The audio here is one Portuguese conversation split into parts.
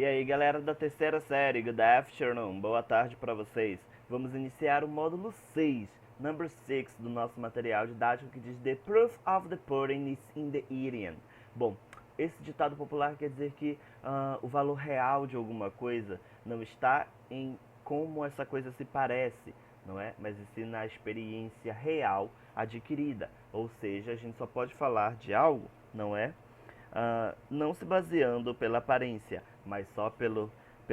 E aí, galera da terceira série, good afternoon, boa tarde para vocês. Vamos iniciar o módulo 6, number 6 do nosso material didático que diz The proof of the pudding is in the eating. Bom, esse ditado popular quer dizer que o valor real de alguma coisa não está em como essa coisa se parece, não é? Mas sim na experiência real adquirida. Ou seja, a gente só pode falar de algo, não é? Não se baseando pela aparência, mas só pela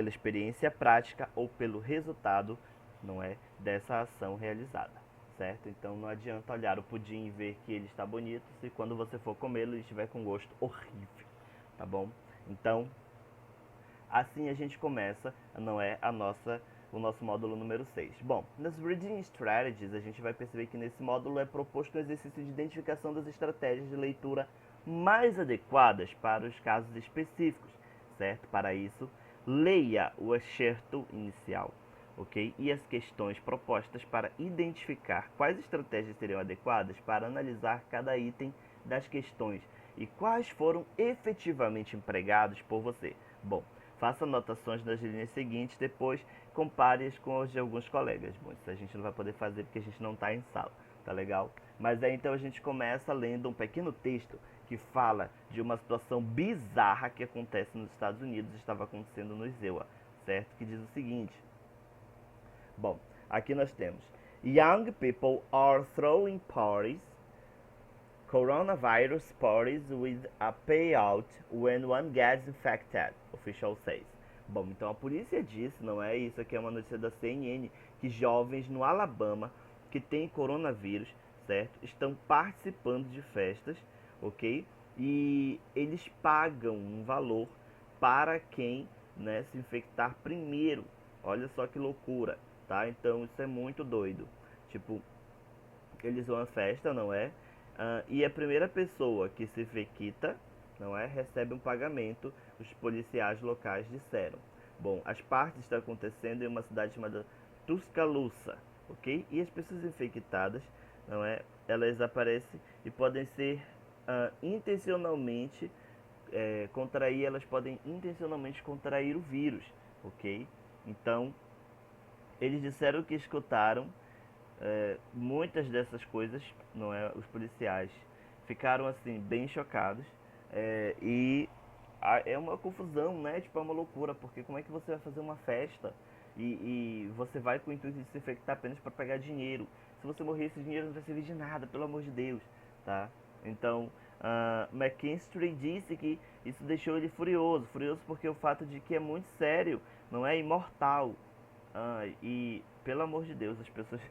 experiência prática ou pelo resultado, não é, dessa ação realizada, certo? Então não adianta olhar o pudim e ver que ele está bonito se quando você for comê-lo ele estiver com gosto horrível, tá bom? Então assim a gente começa, não é, o nosso módulo número 6. Bom, nas Reading Strategies, a gente vai perceber que nesse módulo é proposto um exercício de identificação das estratégias de leitura mais adequadas para os casos específicos, certo? Para isso, leia o excerto inicial, ok? E as questões propostas para identificar quais estratégias seriam adequadas para analisar cada item das questões e quais foram efetivamente empregados por você. Bom, faça anotações nas linhas seguintes, depois compare-as com as de alguns colegas. Bom, isso a gente não vai poder fazer porque a gente não está em sala, tá legal? Mas aí então a gente começa lendo um pequeno texto que fala de uma situação bizarra que acontece nos Estados Unidos, estava acontecendo no ISEWA, certo? Que diz o seguinte. Bom, aqui nós temos: Young people are throwing parties, coronavirus parties with a payout when one gets infected, official says. Bom, então a polícia disse, não é? Isso aqui é uma notícia da CNN, que jovens no Alabama que têm coronavírus, certo? Estão participando de festas, ok? E eles pagam um valor para quem, né, se infectar primeiro. Olha só que loucura, tá? Então isso é muito doido. Tipo, eles vão à festa, não é? E a primeira pessoa que se infecta, não é, recebe um pagamento, os policiais locais disseram. Bom, as partes estão acontecendo em uma cidade chamada Tuscaloosa, ok? E as pessoas infectadas, não é, elas aparecem e podem ser intencionalmente contrair, elas podem intencionalmente contrair o vírus, ok? Então, eles disseram que escutaram muitas dessas coisas, não é? Os policiais ficaram assim bem chocados e é uma confusão, né? Tipo, é uma loucura, porque como é que você vai fazer uma festa e você vai com o intuito de se infectar apenas para pegar dinheiro? Se você morrer, esse dinheiro não vai servir de nada, pelo amor de Deus, tá? Então, McKinstry disse que isso deixou ele furioso, furioso porque o fato de que é muito sério, não é imortal. E pelo amor de Deus, as pessoas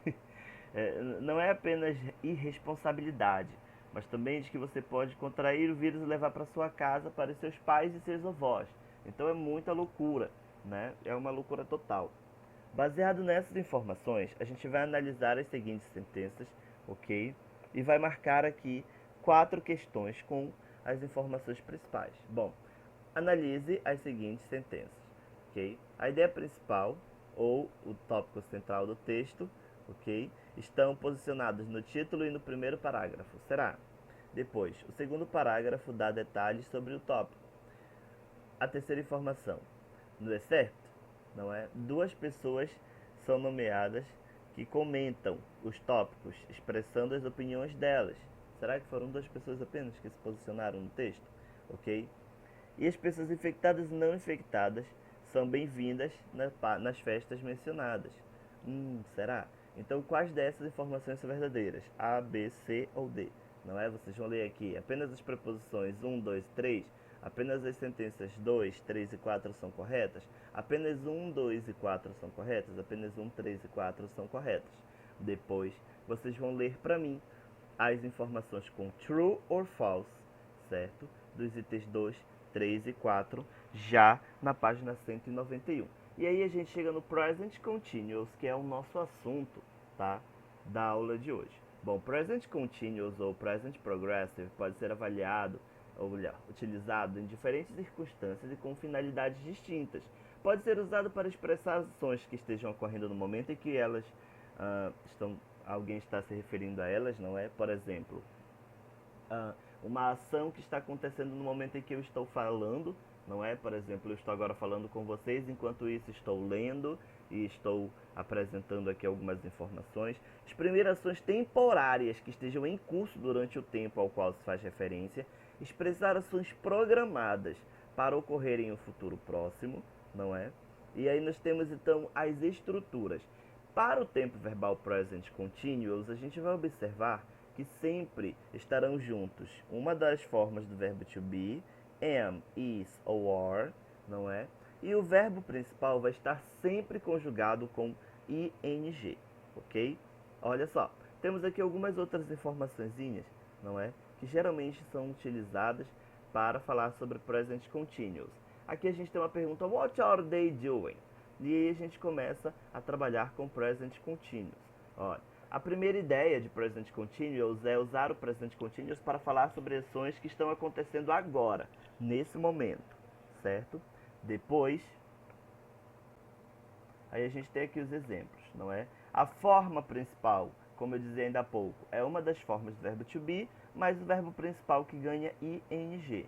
não é apenas irresponsabilidade, mas também de que você pode contrair o vírus e levar para sua casa, para os seus pais e seus avós. Então é muita loucura, né? É uma loucura total. Baseado nessas informações, a gente vai analisar as seguintes sentenças, ok? E vai marcar aqui 4 questões com as informações principais. Bom, analise as seguintes sentenças, ok? A ideia principal ou o tópico central do texto, ok? Estão posicionados no título e no primeiro parágrafo. Será? Depois, o segundo parágrafo dá detalhes sobre o tópico. A terceira informação. No excerto, não é? Duas pessoas são nomeadas que comentam os tópicos, expressando as opiniões delas. Será que foram duas pessoas apenas que se posicionaram no texto? Ok? E as pessoas infectadas e não infectadas são bem-vindas nas festas mencionadas. Será? Então, quais dessas informações são verdadeiras? A, B, C ou D? Não é? Vocês vão ler aqui apenas as preposições 1, 2, 3. Apenas as sentenças 2, 3 e 4 são corretas. Apenas 1, 2 e 4 são corretas. Apenas 1, 3 e 4 são corretas. Depois, vocês vão ler para mim as informações com true or false, certo? Dos itens 2, 3 e 4, já na página 191. E aí a gente chega no present continuous, que é o nosso assunto, tá? Da aula de hoje. Bom, present continuous ou present progressive pode ser avaliado, ou melhor, utilizado em diferentes circunstâncias e com finalidades distintas. Pode ser usado para expressar ações que estejam ocorrendo no momento em que elas alguém está se referindo a elas, não é? Por exemplo, uma ação que está acontecendo no momento em que eu estou falando, não é? Por exemplo, eu estou agora falando com vocês, enquanto isso estou lendo e estou apresentando aqui algumas informações. Exprimir ações temporárias que estejam em curso durante o tempo ao qual se faz referência. Expressar ações programadas para ocorrerem em um futuro próximo, não é? E aí nós temos então as estruturas. Para o tempo verbal present continuous, a gente vai observar que sempre estarão juntos uma das formas do verbo to be, am, is ou are, não é? E o verbo principal vai estar sempre conjugado com ing, ok? Olha só, temos aqui algumas outras informaçõezinhas, não é? Que geralmente são utilizadas para falar sobre present continuous. Aqui a gente tem uma pergunta, what are they doing? E aí a gente começa a trabalhar com present continuous. Olha, a primeira ideia de present continuous é usar o present continuous para falar sobre ações que estão acontecendo agora, nesse momento, certo? Depois, aí a gente tem aqui os exemplos, não é? A forma principal, como eu dizia ainda há pouco, é uma das formas do verbo to be, mas o verbo principal que ganha ing.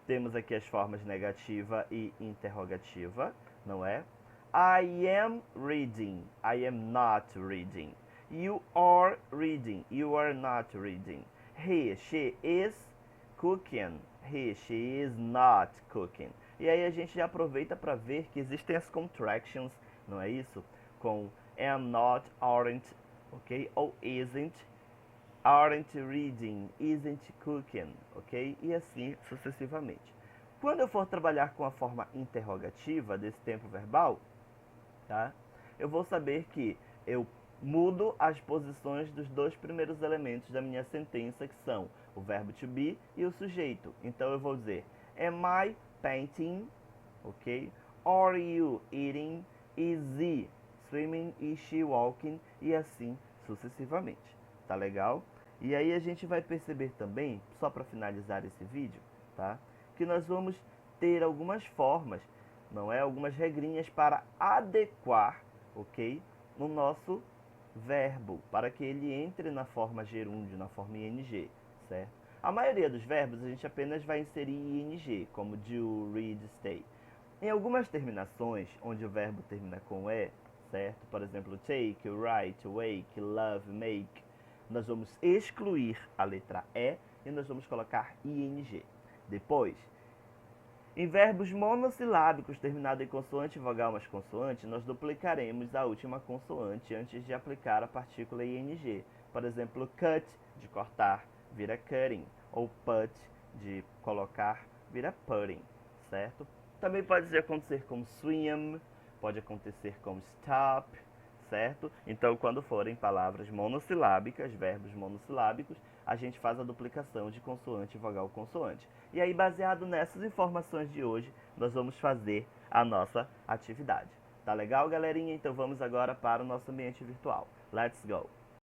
Temos aqui as formas negativa e interrogativa, não é? I am reading, I am not reading. You are reading, you are not reading. He, she is cooking, he, she is not cooking. E aí a gente já aproveita para ver que existem as contractions, não é isso? Com am not, aren't, ok? Ou isn't, aren't reading, isn't cooking, ok? E assim sucessivamente. Quando eu for trabalhar com a forma interrogativa desse tempo verbal, tá? Eu vou saber que eu mudo as posições dos dois primeiros elementos da minha sentença, que são o verbo to be e o sujeito. Então eu vou dizer, am I painting, ok? Are you eating? Is he swimming? Is she walking? E assim sucessivamente. Tá legal? E aí a gente vai perceber também, só para finalizar esse vídeo, tá? Que nós vamos ter algumas formas, não é? Algumas regrinhas para adequar, ok? No nosso verbo, para que ele entre na forma gerúndio, na forma ing, certo? A maioria dos verbos a gente apenas vai inserir ing, como do, read, stay. Em algumas terminações, onde o verbo termina com e, certo? Por exemplo, take, write, wake, love, make. Nós vamos excluir a letra e e nós vamos colocar ing. Depois, em verbos monossilábicos terminados em consoante vogal mais consoante, nós duplicaremos a última consoante antes de aplicar a partícula ing. Por exemplo, cut, de cortar, vira cutting, ou put, de colocar, vira putting, certo? Também pode acontecer como swim, pode acontecer como stop, certo? Então, quando forem palavras monossilábicas, verbos monossilábicos, a gente faz a duplicação de consoante, vogal, consoante. E aí, baseado nessas informações de hoje, nós vamos fazer a nossa atividade. Tá legal, galerinha? Então vamos agora para o nosso ambiente virtual. Let's go!